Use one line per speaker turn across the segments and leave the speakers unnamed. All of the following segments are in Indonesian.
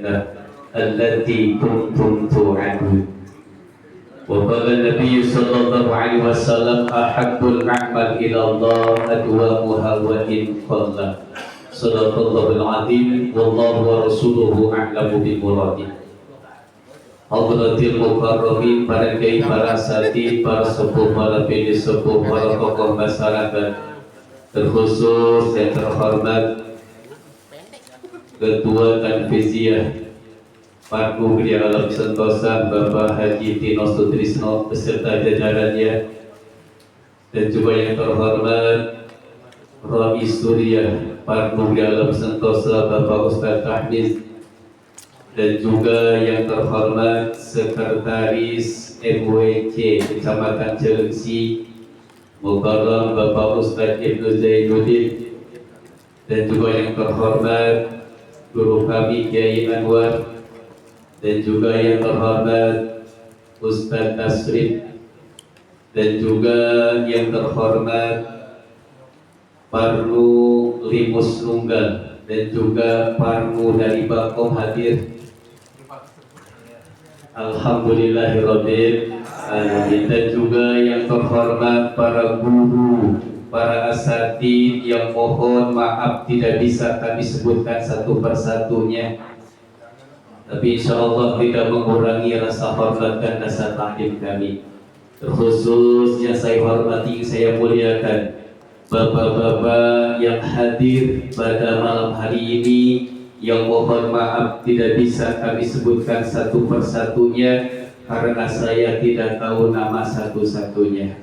الجنة التي كنتم توعدون. وقال النبي صلى الله عليه وسلم أحب الأعمال إلى الله أدومها وإن قل. صدق الله العظيم والله ورسوله أعلم بمراده. Hadratil mukarramin, para kiai, para sati, para sepuh, para pilih sepuh, para tokoh masyarakat, terkhusus yang terhormat Ketua Tanfiziyah Parku Gria Alam Sentosa Bapak Haji Tino Sutrisno beserta jajarannya, dan juga yang terhormat Rais Surya Parku Gria Alam Sentosa Bapak Ustadz Tahmiz, dan juga yang terhormat Sekretaris MWC Kecamatan Cilengsi Mukarram Bapak Ustadz Ibnu Zainuddin, dan juga yang terhormat guru kami Kiai Anwar, dan juga yang terhormat Ustadz Tasrif, dan juga yang terhormat Parnu Limus Nunggal, dan juga Parnu dari Bakom hadir. Alhamdulillahirabbil alamin. Dan juga yang terhormat para guru, para asatidz yang mohon maaf tidak bisa kami sebutkan satu persatunya, tapi insyaallah tidak mengurangi rasa hormat dan rasa takdim kami. Terkhusus yang saya hormati, saya muliakan bapak-bapak yang hadir pada malam hari ini, yang mohon maaf tidak bisa kami sebutkan satu persatunya karena saya tidak tahu nama satu-satunya.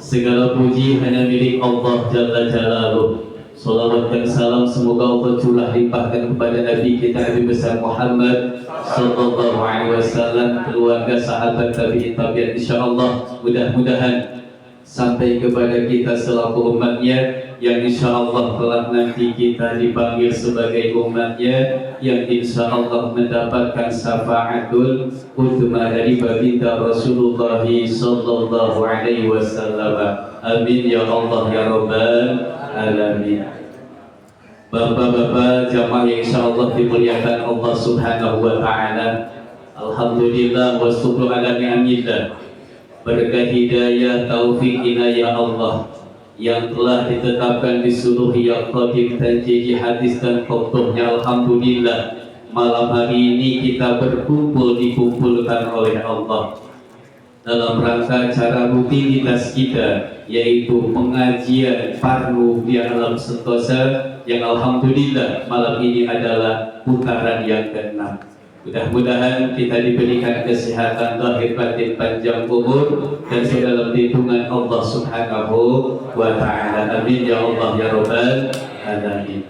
Segala puji hanya milik Allah Jalla Jalaluh. Salawat dan salam semoga Allah curah limpahkan kepada Nabi kita Nabi besar Muhammad sallallahu alaihi wasallam, keluarga, sahabat, tabi'in, tabi'at, insyaallah mudah-mudahan sampai kepada kita selaku umatnya, yang insyaallah kelak nanti kita dipanggil sebagai umatnya, yang insyaallah mendapatkan syafaatul uzma dari baginda Rasulullah sallallahu alaihi wasallam. Amin ya Allah ya rabbal alamin. Bapak-bapak jamaah yang insyaallah dimuliakan Allah Subhanahu wa taala, alhamdulillah wa syukur ala ni'amillah, berkah hidayah taufik inayah Allah yang telah ditetapkan di seluruh yang qadim tanjiji hadis dan khutbahnya. Alhamdulillah malam hari ini kita berkumpul dikumpulkan oleh Allah dalam rangka cara rutinitas kita, yaitu pengajian Parnu di Alam Sentosa, yang alhamdulillah malam ini adalah putaran yang ke-6. Mudah-mudahan kita diberikan kesehatan lahir batin, panjang umur, dan dalam lindungan Allah Subhanahu wa ta'ala. Amin ya Allah ya rabbal alamin.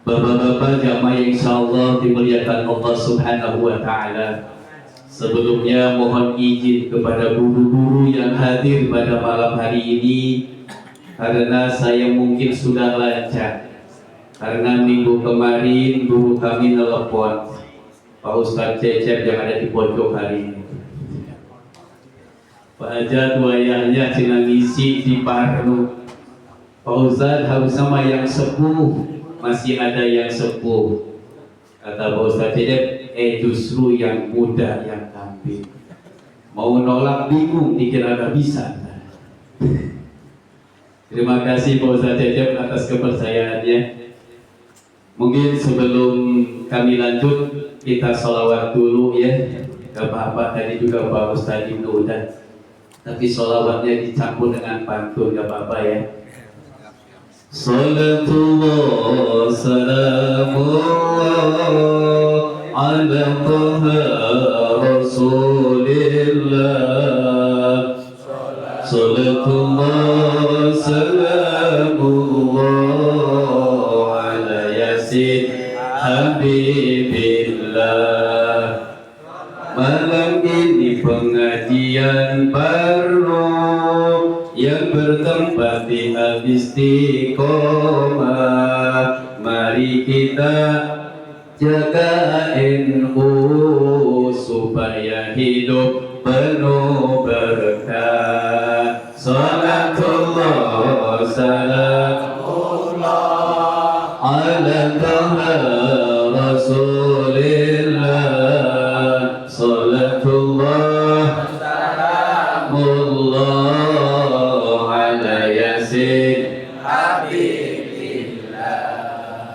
Bapak-bapak jamaah yang insyaallah dimuliakan Allah Subhanahu wa ta'ala, sebelumnya mohon izin kepada guru-guru yang hadir pada malam hari ini, karena saya mungkin sudah lancar, karena minggu kemarin guru kami telepon Pak Ustadz Cecep yang ada di pojok hari ini, Pak Ajat wayahnya cina ngisi di Parnu. Pak Ustadz harus sama yang sepuh, masih ada yang sepuh. Kata Pak Ustadz Cecep, justru yang muda yang tampil. Mau nolak bingung, dikira gak bisa. Terima kasih Pak Ustadz Cecep atas kepercayaannya. Mungkin sebelum kami lanjut, kita sholawat dulu ya. Gak apa-apa, tadi juga Pak Ustadz Ibnu udah, tapi sholawatnya dicampur dengan pantun, gak apa-apa ya. Salatullah salamullah ala taha rasulillah. Salatullah salamullah ala yasin habibillah. Malam ini pengajian baru yang bertempat di Al-Istiqomah. Mari kita jaga NU supaya hidup penuh berkah. Salatullah salamullah ala taha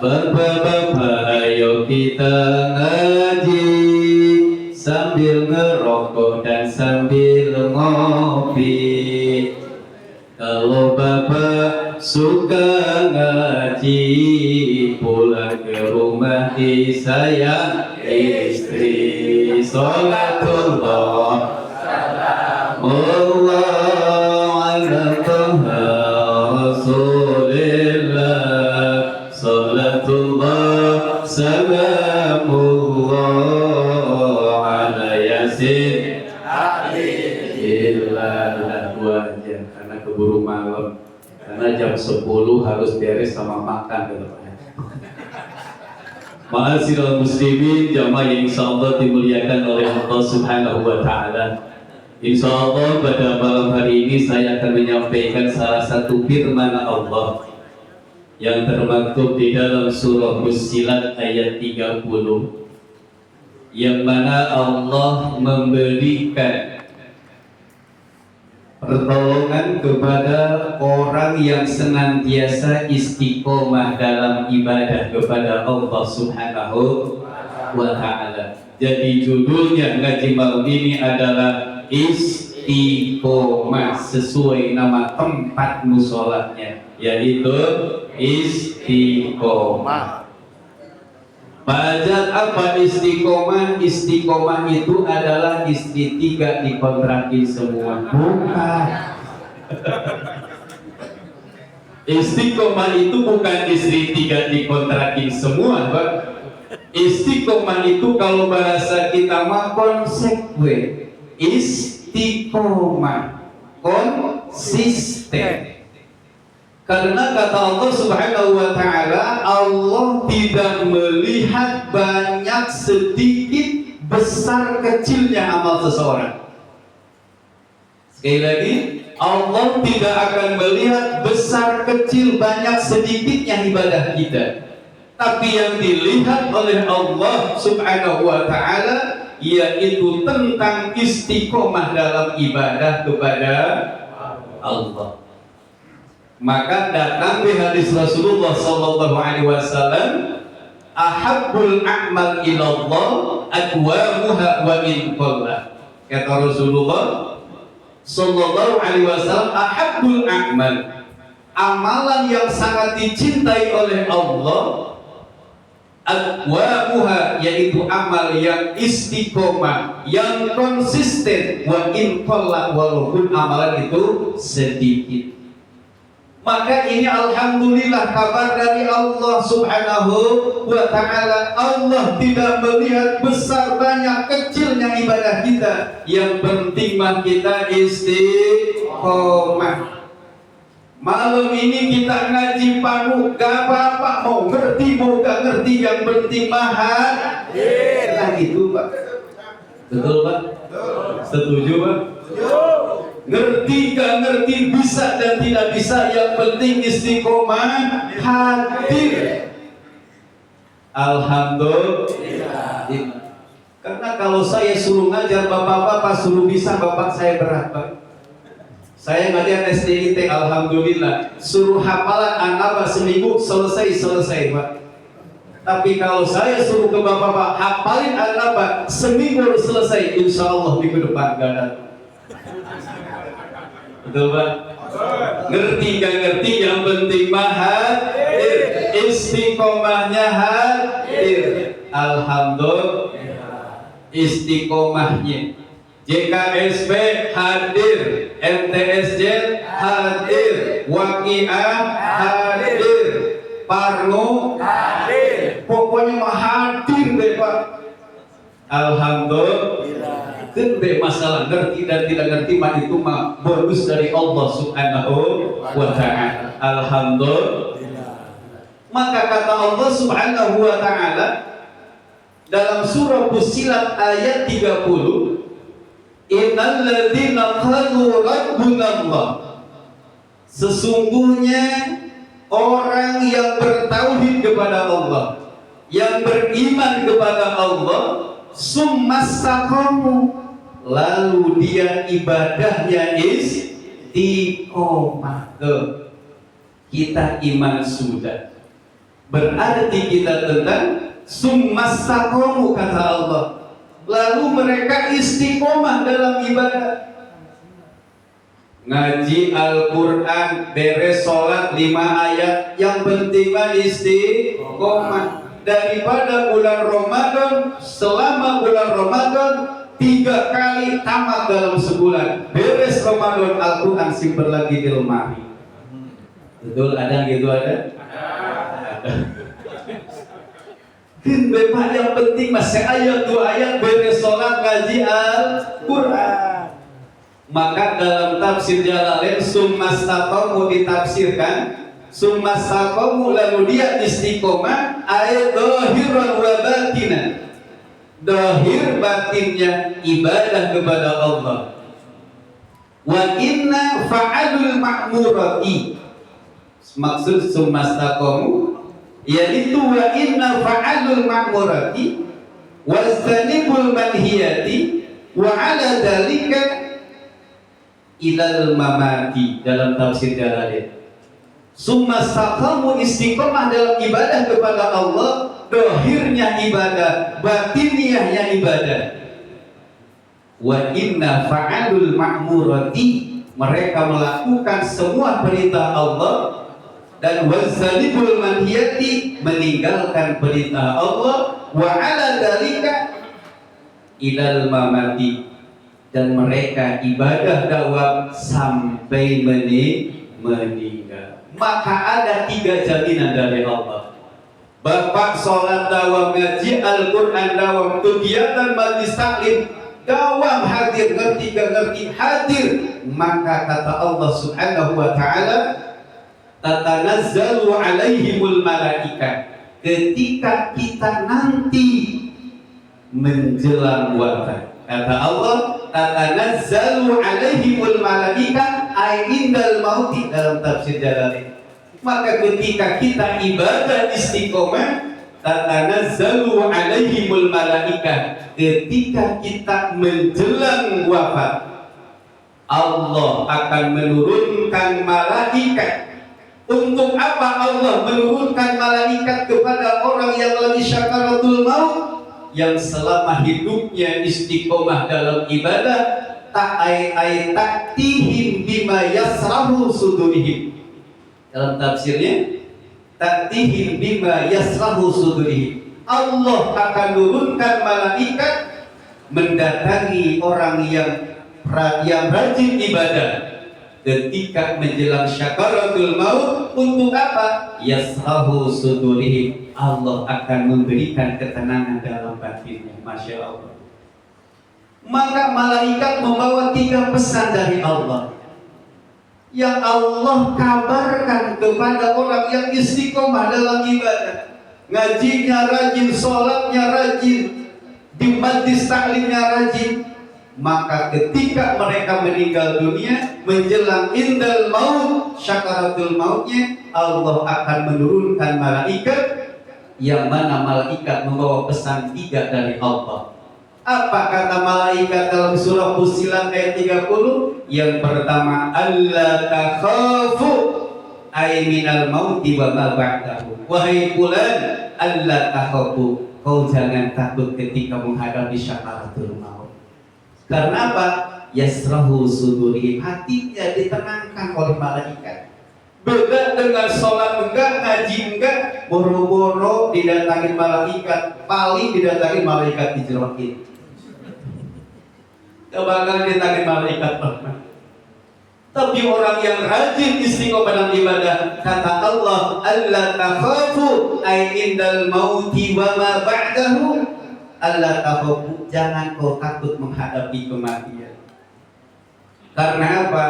Bapak-bapak ayo kita ngaji sambil ngerokok dan sambil ngopi. Kalau bapak suka ngaji, pulang ke rumah disayang istri. Sholatullah Allah ala Taha Rasulillah. Sholatullah salamullah ala Yasin Alhamdulillah. Aja karena keburu malam, karena jam 10 harus beres sama makan ke depannya. Ma'asyiral muslimin, jamaah yang insyaallah dimuliakan oleh Allah Subhanahu wa taala. Insyaallah pada malam hari ini saya akan menyampaikan salah satu firman Allah yang termaktub di dalam surah Fussilat ayat 30, yang mana Allah memberikan pertolongan kepada orang yang senantiasa istiqomah dalam ibadah kepada Allah Subhanahu wa ta'ala. Jadi judulnya ngaji malam ini adalah istiqomah, sesuai nama tempat musolahnya, yaitu istiqomah. Bajat apa istiqomah? Istiqomah itu adalah istri 3 dikontrakin semua. Bukan. Istiqomah itu bukan istri 3 dikontrakin semua, Pak. Istiqomah itu kalau bahasa kita mah konsekuen. Istiqomah, konsisten. Karena kata Allah Subhanahu wa ta'ala, Allah tidak melihat banyak sedikit besar kecilnya amal seseorang. Sekali lagi, Allah tidak akan melihat besar kecil banyak sedikitnya ibadah kita. Tapi yang dilihat oleh Allah Subhanahu wa ta'ala yaitu tentang istiqomah dalam ibadah kepada Allah. Maka datang di hadis Rasulullah sallallahu alaihi wasallam, ahabbul a'mal ilallah adwamuha wa in qalla. Kata Rasulullah sallallahu alaihi wasallam, ahabbul a'mal, amalan yang sangat dicintai oleh Allah, adwamuha, yaitu amal yang istiqomah, yang konsisten, wa in qalla, walaupun amalan itu sedikit. Maka ini alhamdulillah kabar dari Allah Subhanahu wa ta'ala. Allah tidak melihat besar banyak kecilnya ibadah kita. Yang penting mah kita istiqomah. Malam ini kita ngaji panu, gak apa-apa, mau ngerti mau gak ngerti, yang penting mah hadir. Nah gitu Pak. Betul Pak? Setuju Pak? Ngerti gak ngerti, bisa dan tidak bisa, yang penting istiqomah hadir. Alhamdulillah. Karena kalau saya suruh ngajar bapak-bapak suruh bisa, bapak saya berat Pak. Saya ngajar SDIT, alhamdulillah, suruh hafalan anak seminggu selesai Pak. Tapi kalau saya suruh ke bapak-bapak hafalin anak seminggu selesai, insya Allah minggu depan gak ada. Betul Pak? Ngerti gak ngerti, yang penting mah hadir, istiqomahnya hadir. Alhamdulillah, istiqomahnya. JKSP hadir, MTSJ hadir, Waqiah hadir, Parno hadir, pokoknya mah hadir deh Pak. Alhamdulillah. Tidak masalah ngerti dan tidak ngerti mah, itu mah bonus dari Allah Subhanahu wa ta'ala. Alhamdulillah. Maka kata Allah Subhanahu wa ta'ala dalam surah Fussilat ayat 30, innal ladzina qalu rabbunallah, sesungguhnya orang yang bertauhid kepada Allah, yang beriman kepada Allah, summastaqamu, lalu dia ibadahnya istiqomah. Kita iman sudah, Berarti kita tentang summastaqamu kata Allah. Lalu mereka istiqomah dalam ibadah. Ngaji Al-Quran, beres sholat 5 ayat, yang penting mah istiqomah. Daripada bulan Ramadan, selama bulan Ramadan 3 kali tamat dalam sebulan. Beres Ramadan, Al-Quran simpen lagi di lemari. Betul, ada gitu ada? Ada. Memang yang penting masih ayat 2 ayat beres sholat ngaji Al-Quran. Maka dalam tafsir Jalalain summastaqamu ditafsirkan summastaqamu, lalu dia istiqomah ayat dohiran wa batinan. Dohir batinnya ibadah kepada Allah. Wa inna fa'alul ma'murati, maksud summastaqamu yaitu wa inna fa'alul ma'murati wastanibul manhiyati wa ala dalika ilal mamati. Dalam tafsir Jalalain, summastaqamu istiqomah dalam ibadah kepada Allah, dohirnya ibadah, batiniahnya ibadah. Wa inna fa'alul ma'murati, mereka melakukan semua perintah Allah, dan wazalibul manhiyati, meninggalkan perintah Allah, wa ala dalika ilal mamati, dan mereka ibadah dawam sampai meninggal. Maka ada 3 jaminan dari Allah. Bapak sholat dawam, ngaji Al-Quran dawam, kegiatan majlis taklim dawam, hadir, ngerti gak ngerti hadir. Maka kata Allah subhanahu wa ta'ala, tatanazzalu alaihimul malaikat, ketika kita nanti menjelang wafat. Kata Allah, tatanazzalu alaihimul malaikat ay indal mauti, dalam tafsir Jalalain. Maka ketika kita ibadah istiqomah, tatanazzalu alaihimul malaikat, ketika kita menjelang wafat, Allah akan menurunkan malaikat. Untuk apa Allah menurunkan malaikat kepada orang yang lagi syakaratul maut, yang selama hidupnya istiqomah dalam ibadah, ta'tihim bima yasrahu sudurihim. Dalam tafsirnya, ta'tihim bima yasrahu sudurihim, Allah akan turunkan malaikat mendatangi orang yang rajin ibadah ketika menjelang syakaratul maut. Untuk apa? Yasrahu sudurihim, Allah akan memberikan ketenangan dalam batinnya. Masya Allah. Maka malaikat membawa 3 pesan dari Allah yang Allah kabarkan kepada orang yang istiqomah dalam ibadah. Ngajinya rajin, sholatnya rajin, di majlis taklimnya rajin. Maka ketika mereka meninggal dunia, menjelang indal maut, syakaratul mautnya, Allah akan menurunkan malaikat, yang mana malaikat membawa pesan 3 dari Allah. Apa kata malaikat dalam surah Fussilat ayat 30? Yang pertama, alla takhafu ay minal mauti wa ma ba'dahu. Wahai fulan, alla takhafu, kau jangan takut ketika menghadapi syakaratul maut. Karena apa? Yasrahu sudurihim, hatinya ditenangkan oleh malaikat. Beda dengan sholat enggak, ngaji enggak, boro-boro didatangin malaikat, paling didatangin malaikat dijerakin. Gak bakal didatangin malaikat. Tapi orang yang rajin istiqomah dalam ibadah, kata Allah, alla takhafu ay indal mauti wa ma ba'dahu, alla takhafu, jangan kau takut menghadapi kematian. Karena apa?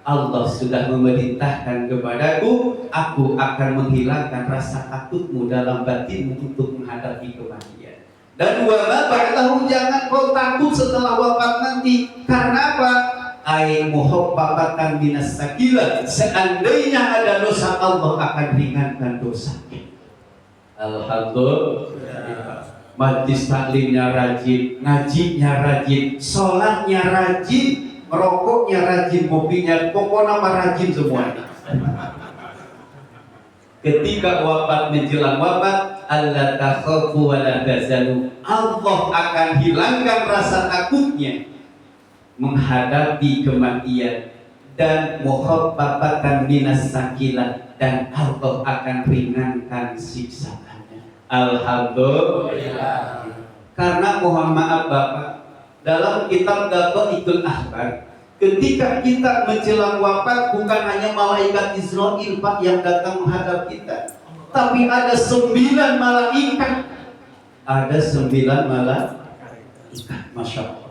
Allah sudah memerintahkan kepadaku, aku akan menghilangkan rasa takutmu dalam batinmu untuk menghadapi kematian. Dan wa ma ba'dahu, jangan kau takut setelah wafat nanti. Karena apa? Ai muhabbatan minas sakilah, seandainya ada dosa, Allah akan ringankan dosa. Alhamdulillah. Majlis taklimnya rajin, ngajinya rajin, sholatnya rajin, merokoknya rajin, mobilnya pokoknya rajin semuanya. ketika wafat menjelang wafat, alla takhafu wa la tahzanu. Allah akan hilangkan rasa takutnya menghadapi kematian dan mukhaffafatan minas sakilah, dan Allah akan ringankan siksaannya. Alhamdulillah. Karena mohon maaf Bapak, dalam kitab Ghataiful Ahbar, ketika kita menjelang wafat, bukan hanya malaikat Israil Pak yang datang menghadap kita, tapi ada 9 malaikat. Ada 9 malaikat, Masya Allah.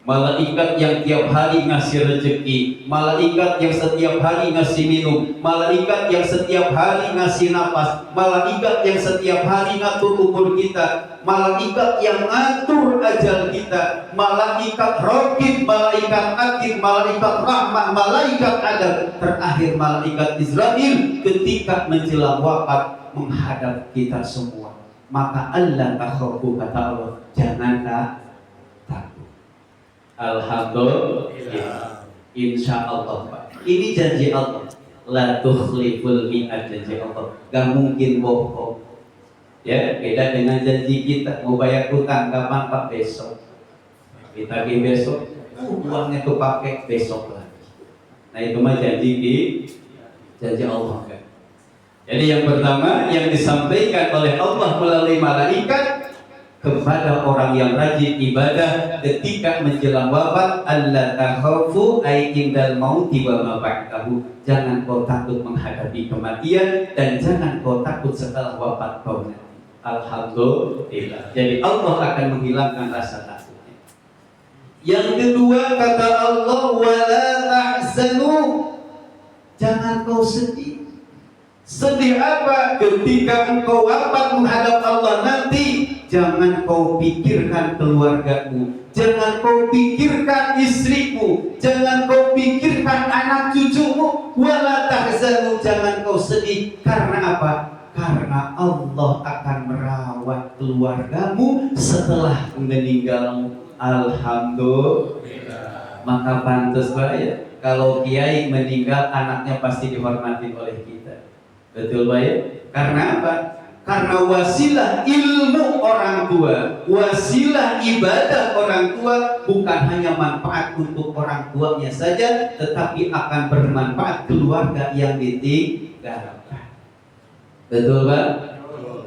Malaikat yang tiap hari ngasih rezeki, malaikat yang setiap hari ngasih minum, malaikat yang setiap hari ngasih nafas, malaikat yang setiap hari ngatur umur kita, malaikat yang ngatur ajal kita, malaikat Raqib, malaikat Atid, malaikat Rahmah, malaikat Adab, terakhir malaikat Israil ketika menjelang wafat menghadap kita semua. Maka Allah takhafu, kata Allah, jangan takut. Alhamdulillah. Insya Allah Pak. Ini janji Allah. La tukhliful mi'ad, janji Allah. Gak mungkin bohong. Ya, beda dengan janji kita. Mau bayar utang kapan Pak? Besok. Kita besok. Uangnya tuh pakai besok lagi. Nah itu mah janji Allah kan. Jadi yang pertama yang disampaikan oleh Allah melalui malaikat kepada orang yang rajin ibadah ketika menjelang wafat, alla takhafu ay indal mauti wa ma ba'dahu. Jangan kau takut menghadapi kematian dan jangan kau takut setelah wafat kau nanti. Alhamdulillah. Jadi Allah akan menghilangkan rasa takutnya. Yang kedua kata Allah, wala tahzanu. Jangan kau sedih. Sedih apa? Ketika engkau wafat menghadap Allah nanti, jangan kau pikirkan keluargamu, jangan kau pikirkan istrimu, jangan kau pikirkan anak cucumu. Wala tahzanu, jangan kau sedih. Karena apa? Karena Allah akan merawat keluargamu setelah meninggalmu. Alhamdulillah. Maka pantas ya kalau kiai meninggal, anaknya pasti dihormati oleh kita. Betul Pak ya? Karena apa? Karena wasilah ilmu orang tua, wasilah ibadah orang tua bukan hanya manfaat untuk orang tuanya saja, tetapi akan bermanfaat keluarga yang ditinggalkan. Betul Pak?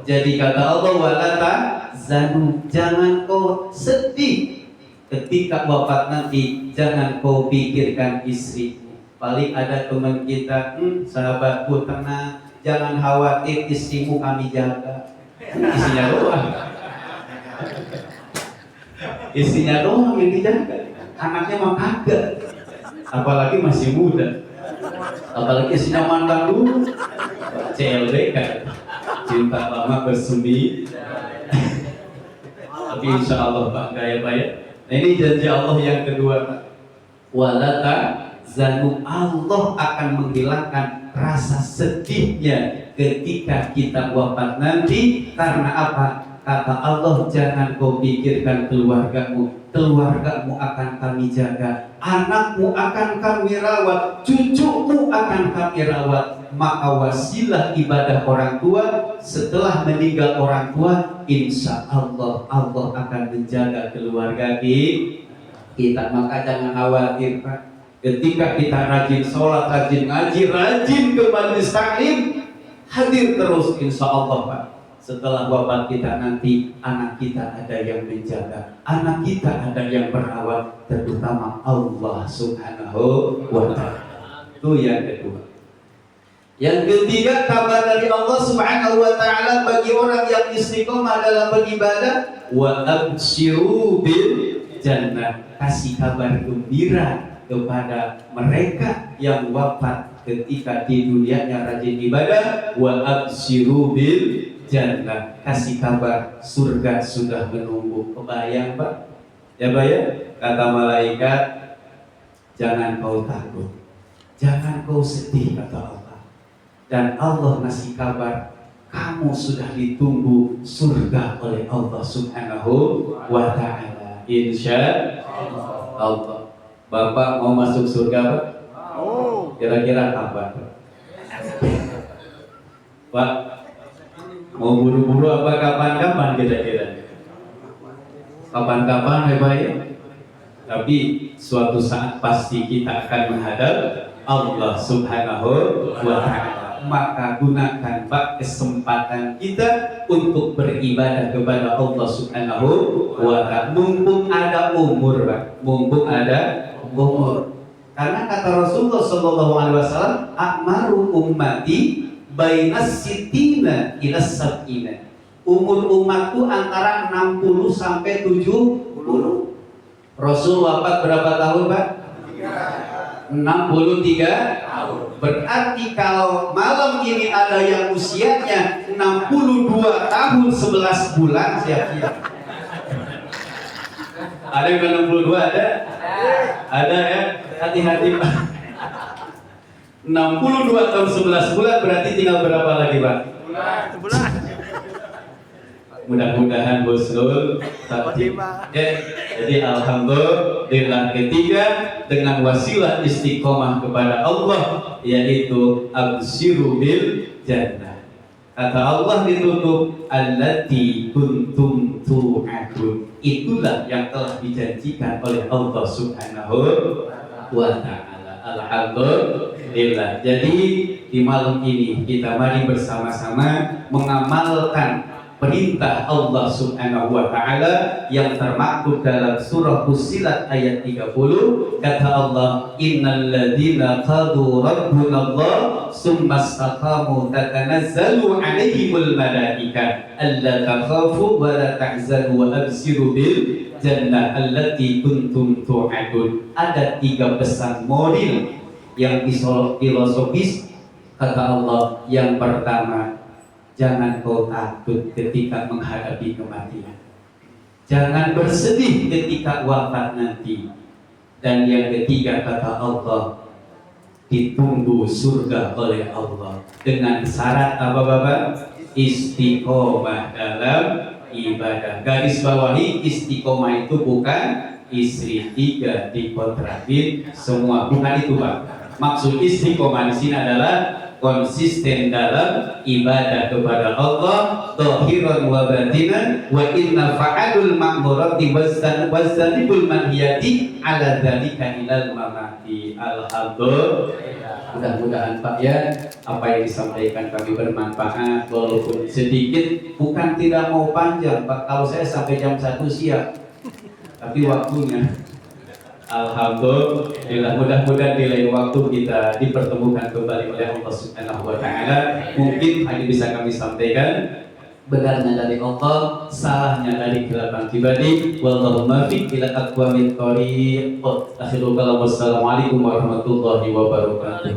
Jadi kata Allah, wala tahzanu, jangan kau sedih ketika wafat nanti, jangan kau pikirkan istrimu. Paling ada teman kita, sahabatku tenang, jangan khawatir, istrimu kami jaga. Istrinya doang. Istrinya doang yang dijaga. Anaknya mah kagak. Apalagi masih muda. Apalagi istrinya mantan dulu. CLBK. Cinta lama bersemi. Tapi insya Allah Pak, gaya Pak ya. Nah ini janji Allah yang kedua Pak. Walata zanu, Allah akan menghilangkan rasa sedihnya ketika kita wafat nanti. Karena apa? Kata Allah, jangan kau pikirkan keluargamu, keluargamu akan kami jaga, anakmu akan kami rawat, cucumu akan kami rawat. Maka wasilah ibadah orang tua setelah meninggal orang tua, insya Allah Allah akan menjaga keluarga kita. Maka jangan khawatir Pak. Ketika kita rajin sholat, rajin ngaji, rajin ke majelis taklim, hadir terus insya Allah Pak. Setelah wafat kita nanti, anak kita ada yang menjaga, anak kita ada yang merawat, terutama Allah Subhanahu wa Ta'ala. Itu yang kedua. Yang ketiga, kabar dari Allah Subhanahu wa Ta'ala bagi orang yang istiqomah dalam beribadah, wa absyiru bil jannah, kasih kabar gembira kepada mereka yang wafat ketika di dunianya rajin ibadah, wa absyiru bil jannah, kasih kabar surga sudah menunggu. Kebayang Pak? Ya Pak ya? Kata malaikat, jangan kau takut, jangan kau sedih, kata Allah. Dan Allah ngasih kabar, kamu sudah ditunggu surga oleh Allah Subhanahu wa Ta'ala. Insya Allah. Bapak mau masuk surga Pak? Kira-kira kapan? Pak, mau buru-buru apa kapan-kapan kira-kira? Kapan-kapan ya Pak ya? Tapi suatu saat pasti kita akan menghadap Allah Subhanahu wa Ta'ala. Maka gunakan Pak kesempatan kita untuk beribadah kepada Allah Subhanahu wa Ta'ala. Mumpung ada umur Pak, mumpung ada umur. Karena kata Rasulullah Sallallahu Alaihi Wasallam, "Akmaru ummati bainas sitina ila sab'ina." Umur umatku antara 60 sampai 70. Rasul wafat berapa tahun, Pak? 63 tahun. Berarti kalau malam ini ada yang usianya 62 tahun 11 bulan, siap-siap. Ada yang 62 ada? Ada ya? Hati-hati Pak. 62 tahun 11 bulan berarti tinggal berapa lagi Pak? Sebulan. Mudah-mudahan Husnul Khatimah. Jadi alhamdulillah ketiga dengan wasilah istiqomah kepada Allah yaitu absyiru bil jannah. Kata Allah ditutup allati kuntum tu'adun. Itulah yang telah dijanjikan oleh Allah Subhanahu wa Ta'ala. Alhamdulillah. Jadi di malam ini kita mari bersama-sama mengamalkan perintah Allah Subhanahu wa Ta'ala yang termaktub dalam surah Fussilat ayat 30. Kata Allah, innal ladzina qalu rabbuna Allah summa istaqamu tatanazzalu alaihimul malaika alla takhafu wa la tahzanu wa abshiru bil jannah allati kuntum tu'adun. Ada 3 pesan moral yang filosofis kata Allah. Yang pertama, jangan kau takut ketika menghadapi kematian. Jangan bersedih ketika wafat nanti. Dan yang ketiga kata Allah, ditunggu surga oleh Allah. Dengan syarat apa Bapak? Istiqomah dalam ibadah. Garis bawahi, istiqomah itu bukan istri 3 dikontrakin semua. Bukan itu Pak. Maksud istiqomah di sini adalah konsisten dalam ibadah kepada Allah zahiran wa batinan wa inna fa'alul ma'murati wazanibul manhiyati ala dzalika ilal mamati. Alhamdulillah. Mudah-mudahan Pak ya apa yang disampaikan kami bermanfaat walaupun sedikit. Bukan tidak mau panjang Pak, kalau saya sampai jam 1 siap, tapi waktunya alhamdulillah. Mudah-mudahan di lain waktu kita dipertemukan kembali oleh Allah Subhanahu wa Ta'ala. Mungkin hanya bisa kami sampaikan benarnya dari Allah, salahnya dari khilafan pribadi. Wallahu muwaffiq ila aqwamit thoriq. Akhirul kalam. Wassalamualaikum warahmatullahi wabarakatuh.